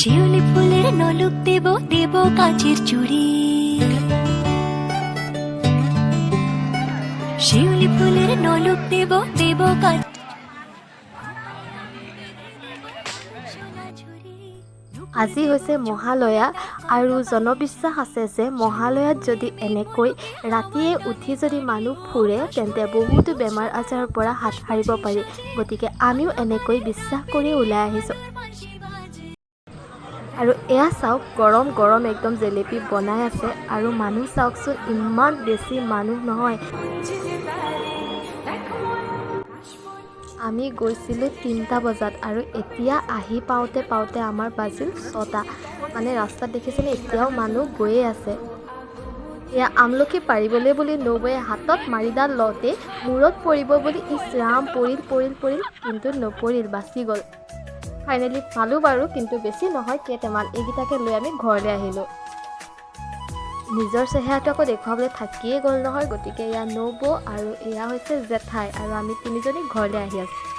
শিউলি ফুলেৰ নলুক দেব দেব কাচেৰ চুড়ি শিউলি ফুলেৰ নলুক দেব দেব কাচ আজি হৈছে মহালয়া আৰু জনবিশ্বাস আছে যে মহালয়াত যদি এনেকৈ ৰাতিয়ে উঠি যদি মানুহ ফুৰে তেন্তে বহুতো বেমাৰ আজাৰৰ পৰা হাত সাৰিব পাৰি। গতিকে আমিও এনেকৈ বিশ্বাস কৰি ওলাই আহিছোঁ। আৰু এয়া চাওক, গৰম গৰম একদম জেলেপি বনাই আছে আৰু মানুহ চাওকচোন, ইমান বেছি মানুহ নহয়। আমি গৈছিলোঁ 3টা বজাত আৰু এতিয়া আহি পাওঁতে পাওঁতে আমাৰ বাজিল 6টা। মানে ৰাস্তাত দেখিছেনে, এতিয়াও মানুহ গৈয়ে আছে। এয়া আমলখি পাৰিবলৈ বুলি নবৌয়ে হাতত মাৰিডাল লওঁতে মূৰত পৰিব বুলি ইছ ৰাম, পৰিল কিন্তু নপৰিল, বাচি গ'ল। ফাইনেলি পালোঁ বাৰু, কিন্তু বেছি নহয়, কেইটামান। এইকেইটাকে লৈ আমি ঘৰলৈ আহিলোঁ। নিজৰ চেহেৰাটো আকৌ দেখুৱাবলৈ থাকিয়ে গ'ল নহয়। গতিকে এয়া নবৌ আৰু এয়া হৈছে জেঠাই, আৰু আমি 3জনী ঘৰলৈ আহি আছোঁ।